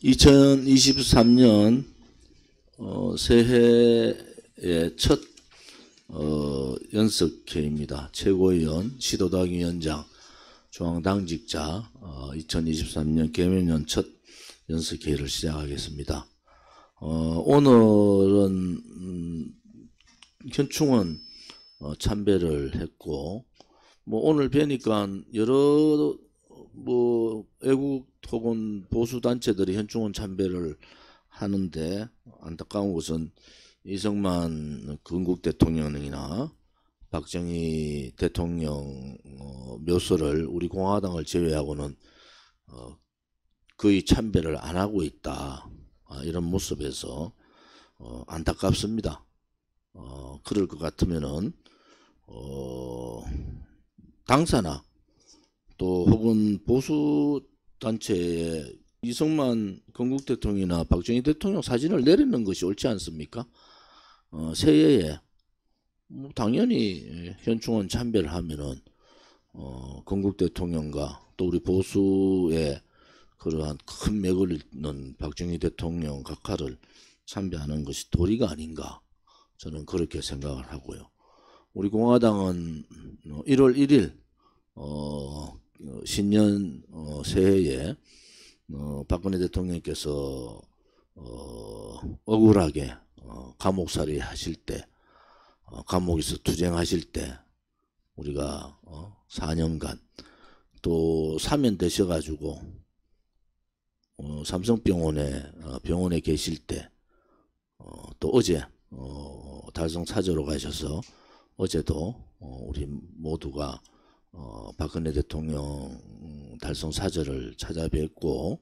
2023년 새해의 첫 연석회입니다. 최고위원, 시도당위원장, 중앙당직자 2023년 개면년 첫 연석회를 시작하겠습니다. 오늘은 현충원 참배를 했고, 오늘 뵈니까 여러 애국 혹은 보수 단체들이 현충원 참배를 하는데, 안타까운 것은 이승만 건국 대통령이나 박정희 대통령 묘소를 우리 공화당을 제외하고는 거의 참배를 안 하고 있다. 이런 모습에서 안타깝습니다. 그럴 것 같으면은 당사나 또 혹은 보수 단체에 이승만 건국 대통령이나 박정희 대통령 사진을 내리는 것이 옳지 않습니까? 새해에 당연히 현충원 참배를 하면은 건국 대통령과 또 우리 보수의 그러한 큰 맥을 잇는 박정희 대통령 각하를 참배하는 것이 도리가 아닌가, 저는 그렇게 생각을 하고요. 우리 공화당은 1월 1일 신년 새해에 박근혜 대통령께서 억울하게 감옥살이 하실 때, 감옥에서 투쟁하실 때 우리가 4년간 또 사면되셔가지고 삼성병원에 계실 때, 또 어제 달성 사저로 가셔서 어제도 우리 모두가 박근혜 대통령 달성 사저를 찾아뵙고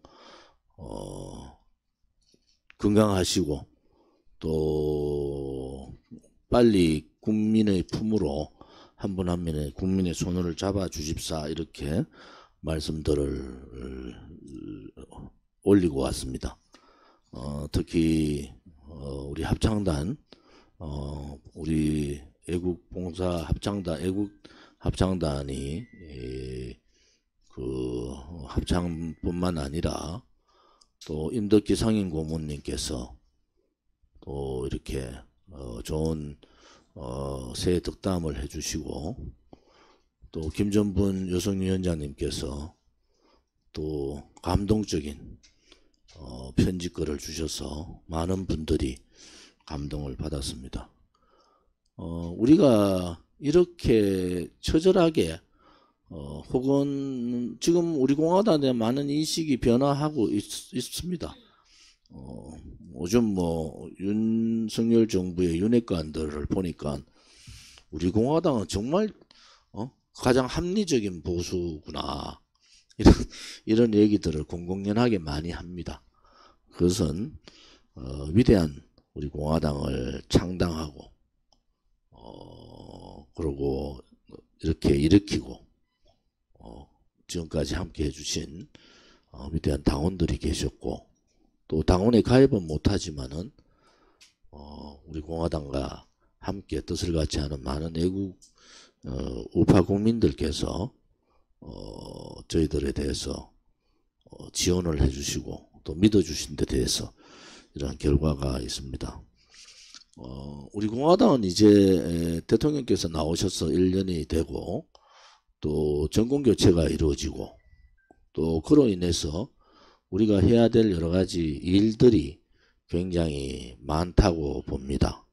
건강하시고 또 빨리 국민의 품으로 한 분 한 분의 국민의 손을 잡아 주십사, 이렇게 말씀들을 올리고 왔습니다. 특히 우리 합창단, 우리 애국봉사 합창단이 그 합창뿐만 아니라 또 임덕기 상임 고문님께서 또 이렇게 좋은 새해 덕담을 해주시고, 또 김전분 여성위원장님께서 또 감동적인 편지글을 주셔서 많은 분들이 감동을 받았습니다. 우리가 이렇게 처절하게 혹은 지금 우리 공화당에 많은 인식이 변화하고 있습니다. 요즘 윤석열 정부의 윤핵관들을 보니까 우리 공화당은 정말 가장 합리적인 보수구나, 이런 얘기들을 공공연하게 많이 합니다. 그것은 위대한 우리 공화당을 창당하고 그러고 이렇게 일으키고 지금까지 함께 해주신 위대한 당원들이 계셨고, 또 당원에 가입은 못하지만은 우리 공화당과 함께 뜻을 같이 하는 많은 애국 우파 국민들께서 저희들에 대해서 지원을 해주시고 또 믿어주신 데 대해서 이러한 결과가 있습니다. 우리 공화당은 이제 대통령께서 나오셔서 1년이 되고 또 정권교체가 이루어지고, 또 그로 인해서 우리가 해야 될 여러 가지 일들이 굉장히 많다고 봅니다.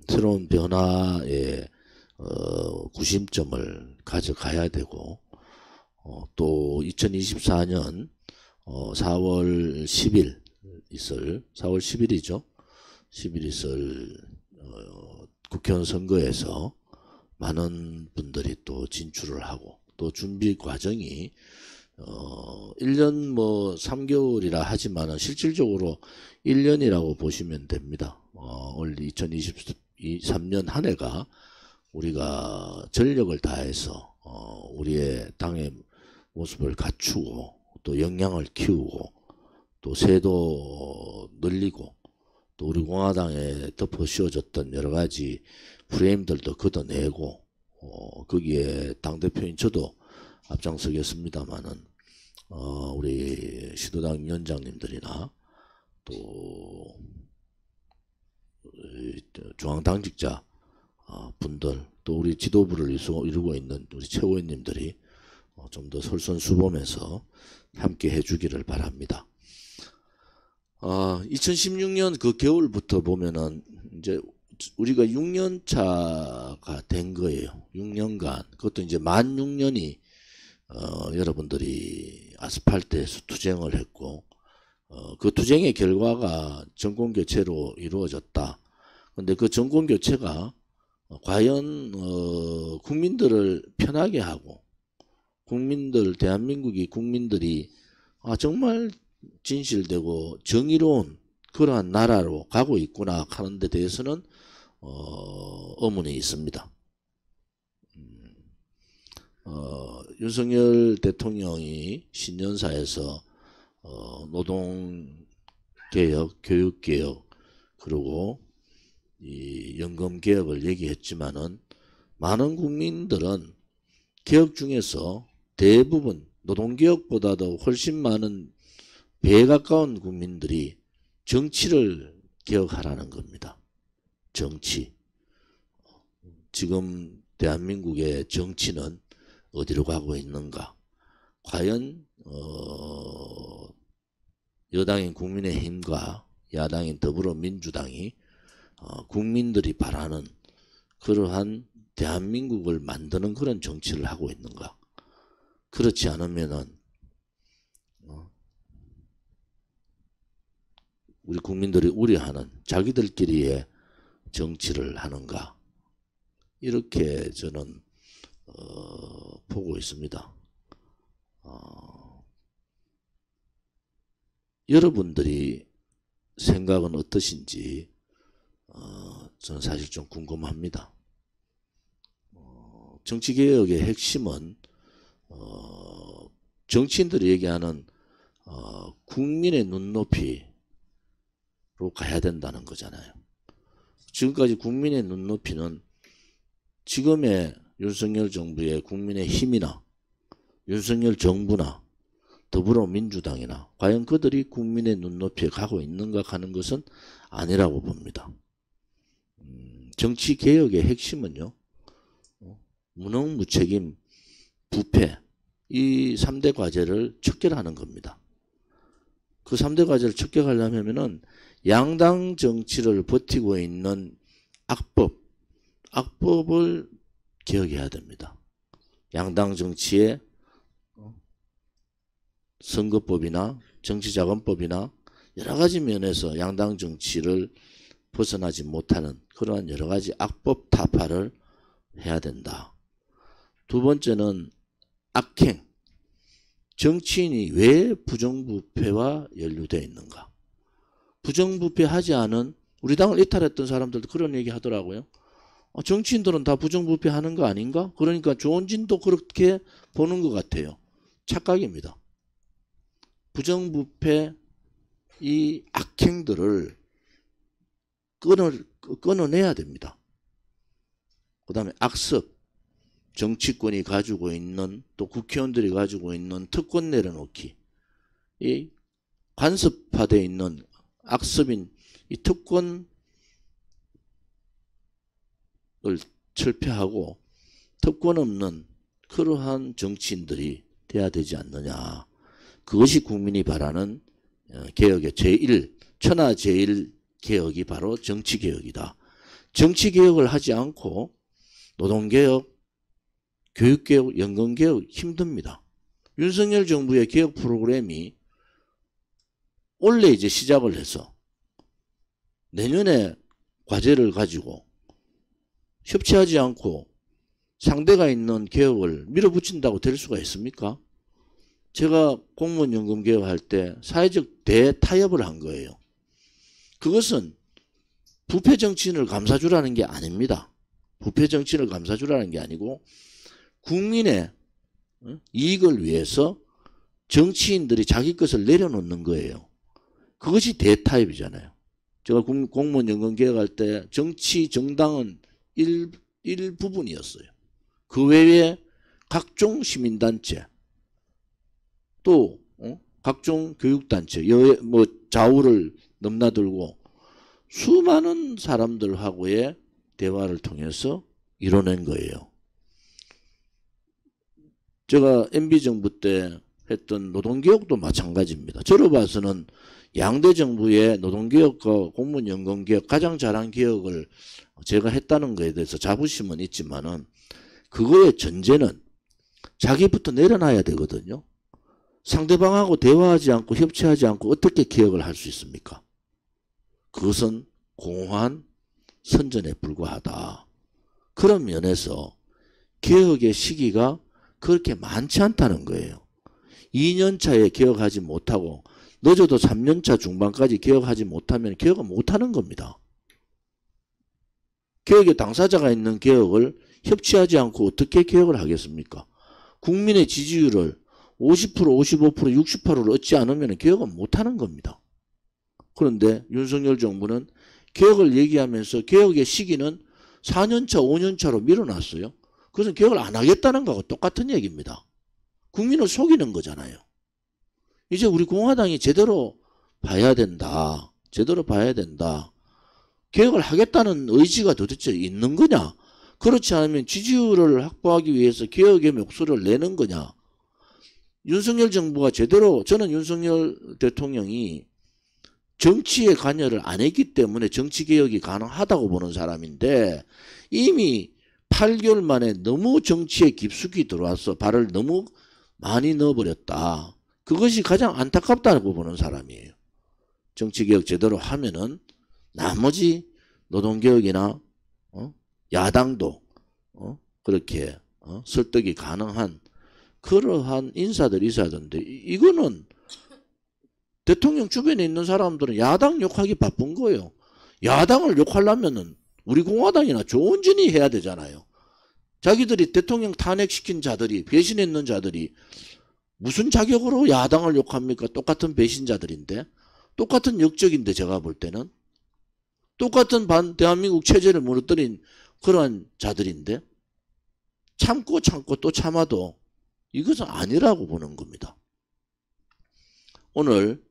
새로운 변화의 구심점을 가져가야 되고, 또 2024년 4월 10일 있을 4월 10일이죠. 10일 있을 국회의원 선거에서 많은 분들이 또 진출을 하고, 또 준비 과정이 1년 3개월이라 하지만은 실질적으로 1년이라고 보시면 됩니다. 올 2023년 한 해가 우리가 전력을 다해서 우리의 당의 모습을 갖추고 또 역량을 키우고 또 세도 늘리고 또 우리 공화당에 덮어 씌워졌던 여러 가지 프레임들도 걷어내고 거기에 당대표인 저도 앞장서겠습니다만은 우리 시도당 위원장님들이나 또 중앙당직자 분들, 또 우리 지도부를 이루고 있는 우리 최고위원님들이 좀 더 솔선수범해서 함께 해주기를 바랍니다. 2016년 그 겨울부터 보면은 이제 우리가 6년 차가 된 거예요. 6년간. 그것도 이제 만 6년이 여러분들이 아스팔트에서 투쟁을 했고, 그 투쟁의 결과가 정권교체로 이루어졌다. 근데 그 정권교체가 과연 국민들을 편하게 하고, 대한민국이 국민들이 정말 진실되고 정의로운 그러한 나라로 가고 있구나 하는 데 대해서는 의문이 있습니다. 윤석열 대통령이 신년사에서 노동개혁, 교육개혁, 그리고 이 연금개혁을 얘기했지만은 많은 국민들은 개혁 중에서 대부분 노동개혁보다도 훨씬 많은 배에 가까운 국민들이 정치를 개혁하라는 겁니다. 정치. 지금 대한민국의 정치는 어디로 가고 있는가? 과연 여당인 국민의힘과 야당인 더불어민주당이 국민들이 바라는 그러한 대한민국을 만드는 그런 정치를 하고 있는가? 그렇지 않으면은 우리 국민들이 우려하는 자기들끼리의 정치를 하는가? 이렇게 저는 보고 있습니다. 여러분들이 생각은 어떠신지 저는 사실 좀 궁금합니다. 정치개혁의 핵심은 정치인들이 얘기하는 국민의 눈높이로 가야 된다는 거잖아요. 지금까지 국민의 눈높이는 지금의 윤석열 정부의 국민의힘이나 윤석열 정부나 더불어민주당이나 과연 그들이 국민의 눈높이에 가고 있는가 하는 것은 아니라고 봅니다. 정치개혁의 핵심은요, 무능무책임, 부패, 이 3대 과제를 척결하는 겁니다. 그 3대 과제를 척결하려면은 양당 정치를 버티고 있는 악법을 개혁해야 됩니다. 양당 정치의 선거법이나 정치자금법이나 여러 가지 면에서 양당 정치를 벗어나지 못하는 그러한 여러 가지 악법 타파를 해야 된다. 두 번째는 악행. 정치인이 왜 부정부패와 연루되어 있는가? 부정부패하지 않은 우리 당을 이탈했던 사람들도 그런 얘기 하더라고요. 정치인들은 다 부정부패하는 거 아닌가? 그러니까 조원진도 그렇게 보는 것 같아요. 착각입니다. 부정부패 이 악행들을 끊어내야 됩니다. 그 다음에 악습, 정치권이 가지고 있는 또 국회의원들이 가지고 있는 특권 내려놓기, 이 간섭화되어 있는 악습인 이 특권을 철폐하고 특권 없는 그러한 정치인들이 돼야 되지 않느냐. 그것이 국민이 바라는 개혁의 천하제일 개혁이 바로 정치개혁이다. 정치개혁을 하지 않고 노동개혁, 교육개혁, 연금개혁 힘듭니다. 윤석열 정부의 개혁 프로그램이 원래 이제 시작을 해서 내년에 과제를 가지고 협치하지 않고 상대가 있는 개혁을 밀어붙인다고 될 수가 있습니까? 제가 공무원 연금 개혁할 때 사회적 대타협을 한 거예요. 그것은 부패 정치인을 감싸주라는 게 아닙니다. 부패 정치인을 감싸주라는 게 아니고 국민의 이익을 위해서 정치인들이 자기 것을 내려놓는 거예요. 그것이 대타협이잖아요. 제가 공무원 연금 개혁할 때 정치 정당은 일부분이었어요. 그 외에 각종 시민단체 또 각종 교육단체, 뭐 좌우를 넘나들고 수많은 사람들하고의 대화를 통해서 이뤄낸 거예요. 제가 MB정부 때 했던 노동개혁도 마찬가지입니다. 저로 봐서는 양대 정부의 노동개혁과 공무원연금개혁 가장 잘한 개혁을 제가 했다는 것에 대해서 자부심은 있지만은 그거의 전제는 자기부터 내려놔야 되거든요. 상대방하고 대화하지 않고 협치하지 않고 어떻게 개혁을 할 수 있습니까? 그것은 공허한 선전에 불과하다. 그런 면에서 개혁의 시기가 그렇게 많지 않다는 거예요. 2년차에 개혁하지 못하고 늦어도 3년차 중반까지 개혁하지 못하면 개혁은 못하는 겁니다. 개혁의 당사자가 있는 개혁을 협치하지 않고 어떻게 개혁을 하겠습니까? 국민의 지지율을 50%, 55%, 60%를 얻지 않으면 개혁은 못하는 겁니다. 그런데 윤석열 정부는 개혁을 얘기하면서 개혁의 시기는 4년차, 5년차로 밀어놨어요. 그것은 개혁을 안 하겠다는 거하고 똑같은 얘기입니다. 국민을 속이는 거잖아요. 이제 우리 공화당이 제대로 봐야 된다. 제대로 봐야 된다. 개혁을 하겠다는 의지가 도대체 있는 거냐? 그렇지 않으면 지지율을 확보하기 위해서 개혁의 목소리를 내는 거냐? 윤석열 정부가 제대로, 저는 윤석열 대통령이 정치에 관여를 안 했기 때문에 정치개혁이 가능하다고 보는 사람인데 이미 8개월 만에 너무 정치에 깊숙이 들어와서 발을 너무 많이 넣어버렸다. 그것이 가장 안타깝다고 보는 사람이에요. 정치개혁 제대로 하면은 나머지 노동개혁이나 야당도 그렇게 설득이 가능한 그러한 인사들이 있어야 되는데 이거는 대통령 주변에 있는 사람들은 야당 욕하기 바쁜 거예요. 야당을 욕하려면은 우리 공화당이나 조은진이 해야 되잖아요. 자기들이 대통령 탄핵시킨 자들이, 배신했는 자들이 무슨 자격으로 야당을 욕합니까? 똑같은 배신자들인데, 똑같은 역적인데 제가 볼 때는 똑같은 대한민국 체제를 무너뜨린 그러한 자들인데 참고 또 참아도 이것은 아니라고 보는 겁니다. 오늘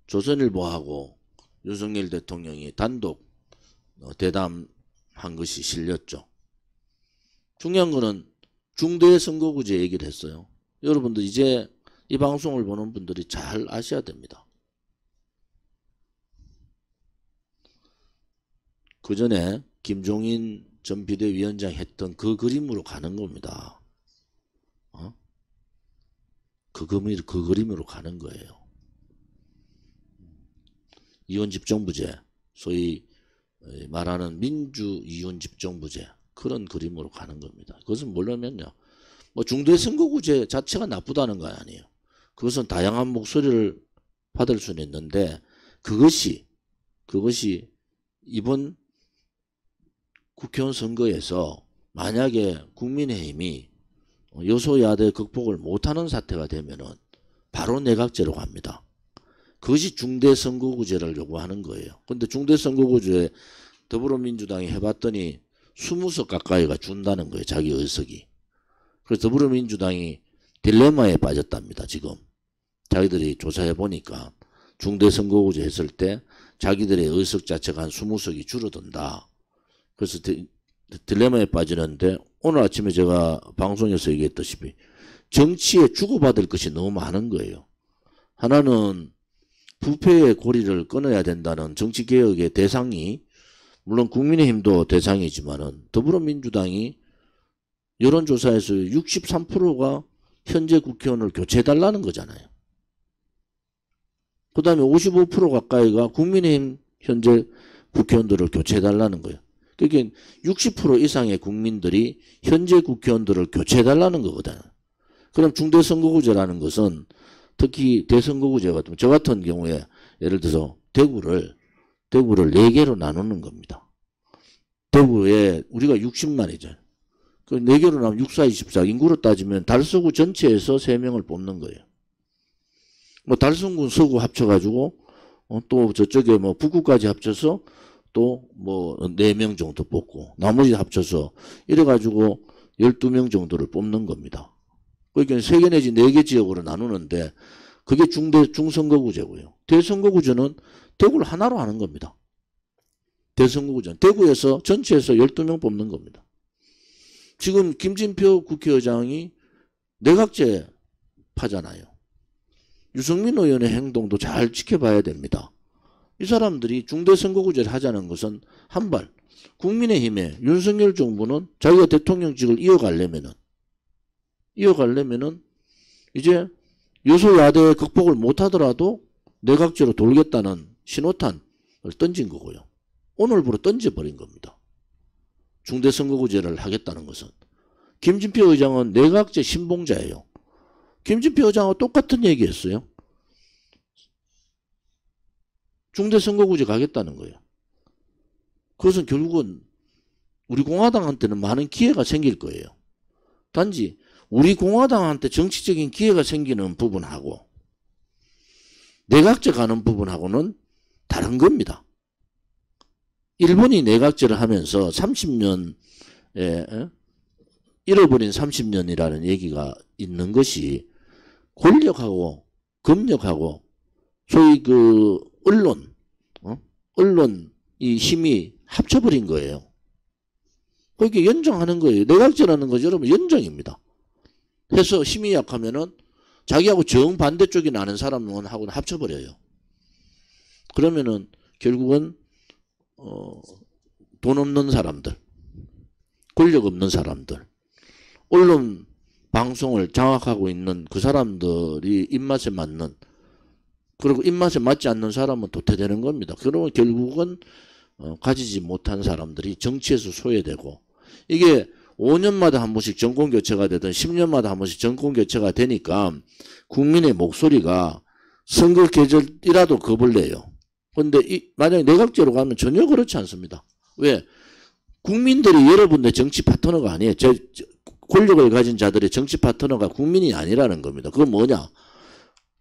조선일보하고 윤석열 대통령이 단독 대담한 것이 실렸죠. 중요한 거는 중대선거구제 얘기를 했어요. 여러분들 이제 이 방송을 보는 분들이 잘 아셔야 됩니다. 그 전에 김종인 전 비대위원장이 했던 그 그림으로 가는 겁니다. 그 그림으로 가는 거예요. 이혼집정부제, 소위 말하는 민주이혼집정부제, 그런 그림으로 가는 겁니다. 그것은 뭐냐면요, 뭐 중대선거구제 자체가 나쁘다는 건 아니에요. 그것은 다양한 목소리를 받을 수는 있는데 그것이 이번 국회의원 선거에서 만약에 국민의힘이 여소야대 극복을 못하는 사태가 되면은 바로 내각제로 갑니다. 그것이 중대선거구제를 요구하는 거예요. 그런데 중대선거구제 더불어민주당이 해봤더니 20석 가까이가 준다는 거예요. 자기 의석이. 그래서 더불어민주당이 딜레마에 빠졌답니다. 지금 자기들이 조사해 보니까 중대선거구제 했을 때 자기들의 의석 자체가 한 20석이 줄어든다. 그래서 딜레마에 빠지는데 오늘 아침에 제가 방송에서 얘기했다시피 정치에 주고받을 것이 너무 많은 거예요. 하나는 부패의 고리를 끊어야 된다는 정치개혁의 대상이, 물론 국민의힘도 대상이지만은 더불어민주당이 여론조사에서 63%가 현재 국회의원을 교체해달라는 거잖아요. 그 다음에 55% 가까이가 국민의힘 현재 국회의원들을 교체해달라는 거예요. 그러니까 60% 이상의 국민들이 현재 국회의원들을 교체해달라는 거거든요. 그럼 중대선거구제라는 것은 특히 대선거구제 같은, 저 같은 경우에 예를 들어서 대구를 4개로 나누는 겁니다. 대구에 우리가 60만이죠. 그 4개로 나누면 6, 4, 24 인구로 따지면 달서구 전체에서 3명을 뽑는 거예요. 뭐 달성군 서구 합쳐가지고 또 저쪽에 뭐 북구까지 합쳐서 또 뭐 4명 정도 뽑고 나머지 합쳐서 이래가지고 12명 정도를 뽑는 겁니다. 그러니까 3개 내지 4개 지역으로 나누는데 그게 중선거구제고요. 대선거구제는 대구를 하나로 하는 겁니다. 대선거구제는 대구에서 전체에서 12명 뽑는 겁니다. 지금 김진표 국회의장이 내각제 파잖아요. 유승민 의원의 행동도 잘 지켜봐야 됩니다. 이 사람들이 중대선거구제를 하자는 것은 한발 국민의힘에 윤석열 정부는 자기가 대통령직을 이어가려면은 이제 여소야대 극복을 못하더라도 내각제로 돌겠다는 신호탄을 던진 거고요. 오늘부로 던져버린 겁니다. 중대선거구제를 하겠다는 것은. 김진표 의장은 내각제 신봉자예요. 김진표 의장하고 똑같은 얘기했어요. 중대선거구제 가겠다는 거예요. 그것은 결국은 우리 공화당한테는 많은 기회가 생길 거예요. 단지 우리 공화당한테 정치적인 기회가 생기는 부분하고 내각제 가는 부분하고는 다른 겁니다. 일본이 내각제를 하면서 30년에 잃어버린 30년이라는 얘기가 있는 것이 권력하고 검역하고 소위 그 언론이 힘이 합쳐버린 거예요. 그렇게 연정하는 거예요. 내각제라는 거죠. 여러분 연정입니다. 해서 힘이 약하면은 자기하고 정반대쪽이 나는 사람하고는 합쳐버려요. 그러면은 결국은 돈 없는 사람들, 권력 없는 사람들, 언론 방송을 장악하고 있는 그 사람들이 입맛에 맞는, 그리고 입맛에 맞지 않는 사람은 도태되는 겁니다. 그러면 결국은 가지지 못한 사람들이 정치에서 소외되고, 이게 5년마다 한 번씩 정권교체가 되든 10년마다 한 번씩 정권교체가 되니까 국민의 목소리가 선거 계절이라도 겁을 내요. 그런데 만약에 내각제로 가면 전혀 그렇지 않습니다. 왜? 국민들이 여러분의 정치 파트너가 아니에요. 권력을 가진 자들의 정치 파트너가 국민이 아니라는 겁니다. 그건 뭐냐?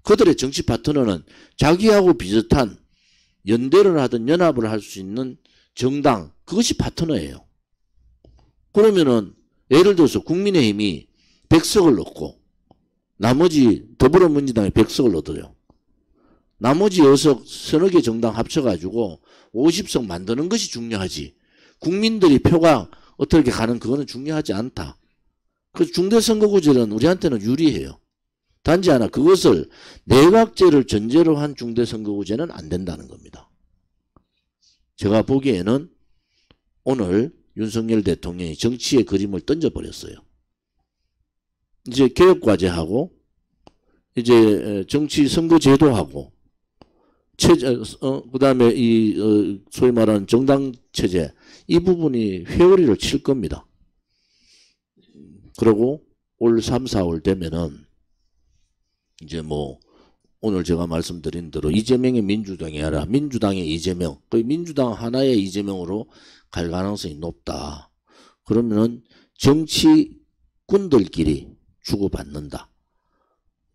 그들의 정치 파트너는 자기하고 비슷한 연대를 하든 연합을 할 수 있는 정당, 그것이 파트너예요. 그러면은 예를 들어서 국민의힘이 100석을 얻고 나머지 더불어민주당이 100석을 얻어요. 나머지 6석 서너 개 정당 합쳐가지고 50석 만드는 것이 중요하지. 국민들이 표가 어떻게 가는 그거는 중요하지 않다. 그래서 중대선거구제는 우리한테는 유리해요. 단지 하나, 그것을 내각제를 전제로 한 중대선거구제는 안 된다는 겁니다. 제가 보기에는 오늘 윤석열 대통령이 정치의 그림을 던져버렸어요. 이제 개혁과제하고 이제 정치 선거제도하고 그 다음에 소위 말하는 정당체제, 이 부분이 회오리를 칠 겁니다. 그리고 올 3, 4월 되면은 이제 뭐 오늘 제가 말씀드린 대로 이재명의 민주당이 아니라 민주당의 이재명, 거의 민주당 하나의 이재명으로 갈 가능성이 높다. 그러면은 정치꾼들끼리 주고받는다.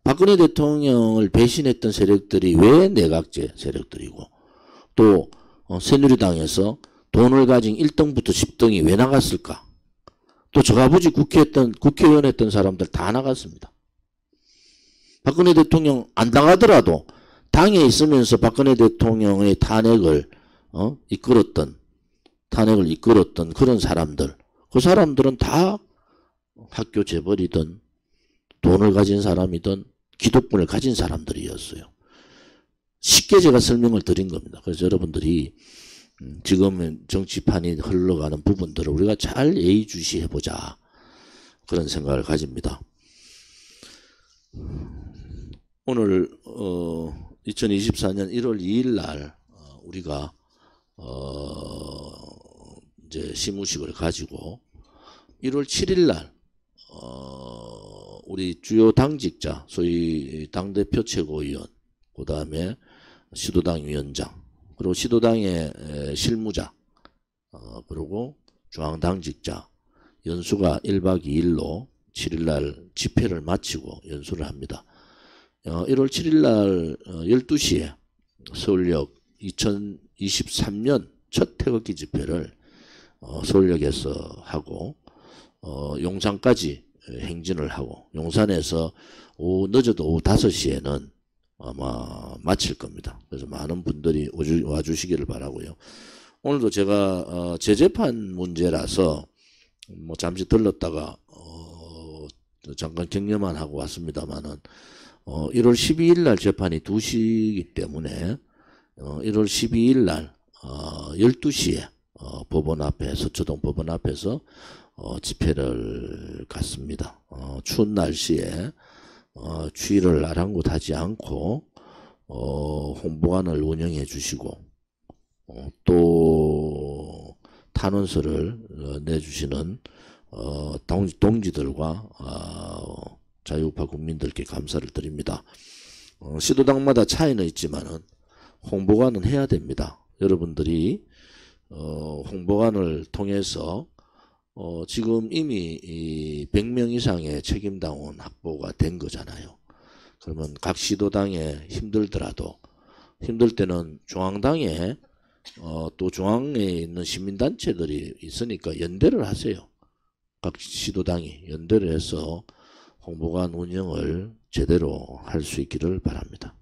박근혜 대통령을 배신했던 세력들이 왜 내각제 세력들이고, 또 새누리당에서 돈을 가진 1등부터 10등이 왜 나갔을까? 또 저가 아버지 국회의원 했던 사람들 다 나갔습니다. 박근혜 대통령 안 나가더라도 당에 있으면서 박근혜 대통령의 탄핵을 이끌었던 그런 사람들, 그 사람들은 다 학교 재벌이든 돈을 가진 사람이든 기득권을 가진 사람들이었어요. 쉽게 제가 설명을 드린 겁니다. 그래서 여러분들이 지금 정치판이 흘러가는 부분들을 우리가 잘 예의주시해보자, 그런 생각을 가집니다. 오늘 2024년 1월 2일 날 우리가 이제 시무식을 가지고 1월 7일 날 우리 주요 당직자, 소위 당대표 최고위원, 그 다음에 시도당 위원장, 그리고 시도당의 실무자, 그리고 중앙당직자 연수가 1박 2일로 7일날 집회를 마치고 연수를 합니다. 1월 7일날 12시에 서울역 2023년 첫 태극기 집회를 서울역에서 하고 용산까지 행진을 하고, 용산에서 늦어도 오후 5시에는 아마 마칠 겁니다. 그래서 많은 분들이 와주시기를 바라고요. 오늘도 제가 재재판 문제라서 뭐 잠시 들렀다가 잠깐 격려만 하고 왔습니다만은 1월 12일 날 재판이 2시이기 때문에 1월 12일 날 12시에 법원 앞에 서초동 법원 앞에서 집회를 갔습니다. 추운 날씨에 추위를 아랑곳하지 않고 홍보관을 운영해 주시고 또 탄원서를 내주시는 동지들과 자유우파 국민들께 감사를 드립니다. 시도당마다 차이는 있지만은 홍보관은 해야 됩니다. 여러분들이 홍보관을 통해서 지금 이미 100명 이상의 책임당원 확보가 된 거잖아요. 그러면 각 시도당에 힘들더라도 힘들 때는 중앙당에 또 중앙에 있는 시민단체들이 있으니까 연대를 하세요. 각 시도당이 연대를 해서 홍보관 운영을 제대로 할 수 있기를 바랍니다.